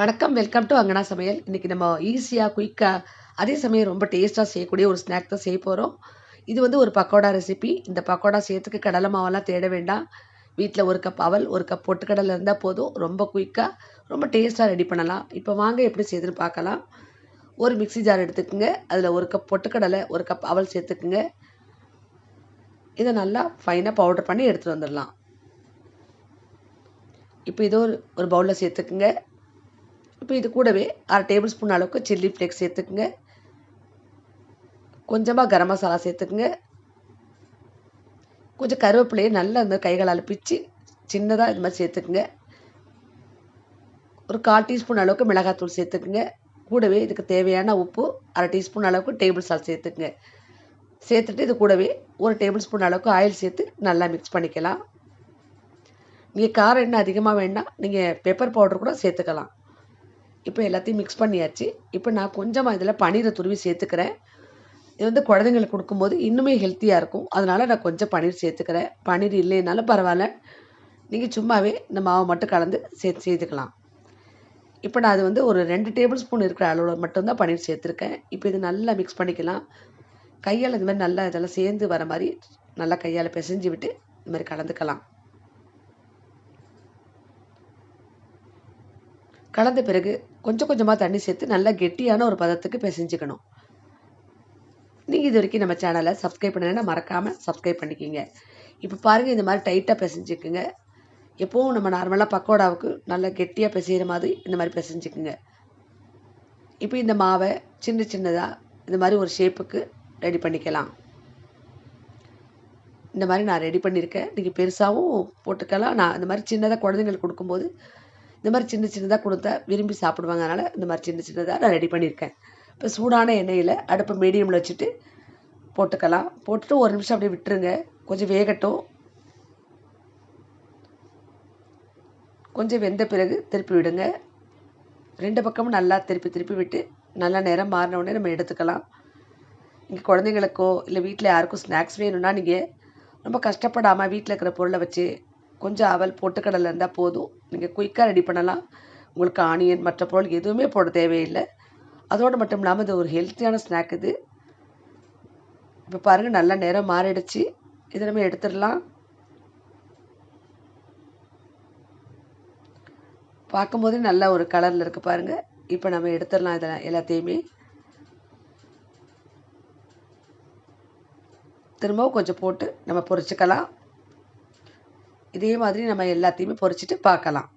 வணக்கம். Welcome to அங்கனா சமையல். இன்னைக்கு நம்ம ஈஸியா, குயிக்கா அதே சமயம் ரொம்ப டேஸ்ட்டா செய்யக்கூடிய ஒரு ஸ்நாக் தான் செய்ய போறோம். இது வந்து ஒரு பக்கோடா ரெசிபி. இந்த பக்கோடா செய்யறதுக்கு கடலை மாவெல்லாம் தேட வேண்டாம். வீட்ல 1 கப் அவல், 1 கப் பொட்டுக்கடலை இருந்தா போதும். ரொம்ப குயிக்கா, ரொம்ப டேஸ்ட்டா ரெடி பண்ணலாம். இப்போ வாங்க எப்படி செய்யுதுன்னு பார்க்கலாம். ஒரு மிக்ஸி ஜார் எடுத்துக்கங்க. அதில 1 கப் பொட்டுக்கடலை, 1 கப் அவல் சேர்த்துக்குங்க. இத நல்லா ஃபைனா பவுடர் பண்ணி எடுத்துட்டு வந்துடலாம். இப்போ இத ஒரு பவுல்ல சேர்த்துக்குங்க. இப்போ இது கூடவே 1/2 டேபிள் ஸ்பூன் அளவுக்கு சில்லி ஃப்ளேக்ஸ் சேர்த்துக்குங்க. கொஞ்சமாக கரம் மசாலா சேர்த்துக்குங்க. கொஞ்சம் கருவேப்பிலையை நல்லா இந்த கைகளால் பிச்சு சின்னதாக இது மாதிரி சேர்த்துக்குங்க. ஒரு 1/4 டீஸ்பூன் அளவுக்கு மிளகாத்தூள் சேர்த்துக்குங்க. கூடவே இதுக்கு தேவையான உப்பு 1/2 டீஸ்பூன் அளவுக்கு டேபிள் சால்ட் சேர்த்துக்குங்க. சேர்த்துட்டு இது கூடவே 1 டேபிள் ஸ்பூன் அளவுக்கு ஆயில் சேர்த்து நல்லா மிக்ஸ் பண்ணிக்கலாம். நீங்கள் காரம் என்ன அதிகமாக வேண்டாம், நீங்கள் பெப்பர் பவுடர் கூட சேர்த்துக்கலாம். இப்போ எல்லாத்தையும் மிக்ஸ் பண்ணியாச்சு. இப்போ நான் கொஞ்சமாக இதில் பன்னீரை துருவி சேர்த்துக்கிறேன். இது வந்து குழந்தைங்களுக்கு கொடுக்கும்போது இன்னுமே ஹெல்த்தியாக இருக்கும். அதனால் நான் கொஞ்சம் பன்னீர் சேர்த்துக்கிறேன். பன்னீர் இல்லைனாலும் பரவாயில்ல, நீங்கள் சும்மாவே இந்த மாவை மட்டும் கலந்து சேர்த்துக்கலாம். இப்போ நான் அது வந்து ஒரு 2 டேபிள் ஸ்பூன் இருக்கிற அளவில் மட்டும்தான் பன்னீர் சேர்த்துருக்கேன். இப்போ இது நல்லா மிக்ஸ் பண்ணிக்கலாம். கையால் இது மாதிரி நல்லா இதெல்லாம் சேர்ந்து வர மாதிரி நல்லா கையால் பிசைஞ்சு விட்டு இது மாதிரி கலந்துக்கலாம். கலந்த பிறகு கொஞ்சம் கொஞ்சமாக தண்ணி சேர்த்து நல்லா கெட்டியான ஒரு பதத்துக்கு பிசைஞ்சுக்கணும். நீங்கள் இது வரைக்கும் நம்ம சேனலை சப்ஸ்கிரைப் பண்ணலைன்னா மறக்காமல் சப்ஸ்கிரைப் பண்ணிக்கிங்க. இப்போ பாருங்கள், இந்த மாதிரி டைட்டாக பிசைஞ்சுக்குங்க. எப்போவும் நம்ம நார்மலாக பக்கோடாவுக்கு நல்லா கெட்டியாக பிசைகிற மாதிரி இந்த மாதிரி பிசைஞ்சுக்குங்க. இப்போ இந்த மாவை சின்ன சின்னதாக இந்த மாதிரி ஒரு ஷேப்புக்கு ரெடி பண்ணிக்கலாம். இந்த மாதிரி நான் ரெடி பண்ணியிருக்கேன். நீங்கள் பெருசாகவும் போட்டுக்கலாம். நான் இந்த மாதிரி சின்னதாக குழந்தைங்களுக்கு கொடுக்கும்போது இந்த மாதிரி சின்ன சின்னதாக கொடுத்தா விரும்பி சாப்பிடுவாங்க. அதனால் இந்த மாதிரி சின்ன சின்னதாக நான் ரெடி பண்ணியிருக்கேன். இப்போ சூடான எண்ணெயில் அடுப்பை மீடியமில் வச்சுட்டு போட்டுக்கலாம். போட்டுட்டு ஒரு நிமிஷம் அப்படியே விட்டுருங்க. கொஞ்சம் வேகட்டும். கொஞ்சம் வெந்த பிறகு திருப்பி விடுங்க. 2 பக்கமும் நல்லா திருப்பி திருப்பி விட்டு நல்லா நேரம் மாறின உடனே நம்ம எடுத்துக்கலாம். இங்கே குழந்தைங்களுக்கோ இல்லை வீட்டில் யாருக்கும் ஸ்நாக்ஸ் வேணும்னா நீங்கள் ரொம்ப கஷ்டப்படாமல் வீட்டில் இருக்கிற பொருளை வச்சு கொஞ்சம் அவல் பொட்டுக்கடலை இருந்தால் போதும். நீங்கள் குயிக்காக ரெடி பண்ணலாம். உங்களுக்கு ஆனியன் மற்ற பொருள் எதுவுமே போட தேவையில்லை. அதோடு மட்டும் இல்லாமல் இது ஒரு ஹெல்த்தியான ஸ்நாக் இது. இப்போ பாருங்கள், நல்லா நேரம் மாறிடுச்சு. இதை நம்ம எடுத்துடலாம். பார்க்கும்போதே நல்ல ஒரு கலரில் இருக்குது பாருங்கள். இப்போ நம்ம எடுத்துடலாம் இதை எல்லாத்தையுமே. திரும்பவும் கொஞ்சம் போட்டு நம்ம பொரிச்சுக்கலாம். இதே மாதிரி நம்ம எல்லாத்தையுமே பொரிச்சிட்டு பார்க்கலாம்.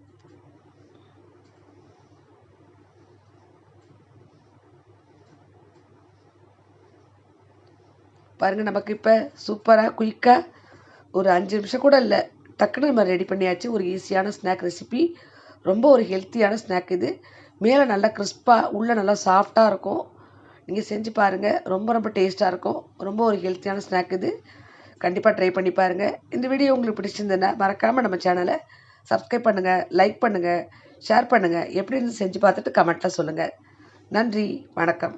பாருங்கள், நமக்கு இப்போ சூப்பராக குயிக்காக ஒரு 5 நிமிஷம் கூட இல்லை, டக்குன்னு நம்ம ரெடி பண்ணியாச்சு. ஒரு ஈஸியான ஸ்நாக் ரெசிபி. ரொம்ப ஒரு ஹெல்த்தியான ஸ்நாக் இது. மேலே நல்லா கிறிஸ்பாக உள்ளே நல்லா சாஃப்டாக இருக்கும். நீங்கள் செஞ்சு பாருங்கள். ரொம்ப ரொம்ப டேஸ்ட்டாக இருக்கும். ரொம்ப ஒரு ஹெல்த்தியான ஸ்நாக் இது. கண்டிப்பாக ட்ரை பண்ணி பாருங்கள். இந்த வீடியோ உங்களுக்கு பிடிச்சிருந்ததுன்னா மறக்காமல் நம்ம சேனலை சப்ஸ்கிரைப் பண்ணுங்கள், லைக் பண்ணுங்கள், ஷேர் பண்ணுங்கள். எப்படி இருந்து செஞ்சு பார்த்துட்டு கமெண்ட்டில் சொல்லுங்கள். நன்றி, வணக்கம்.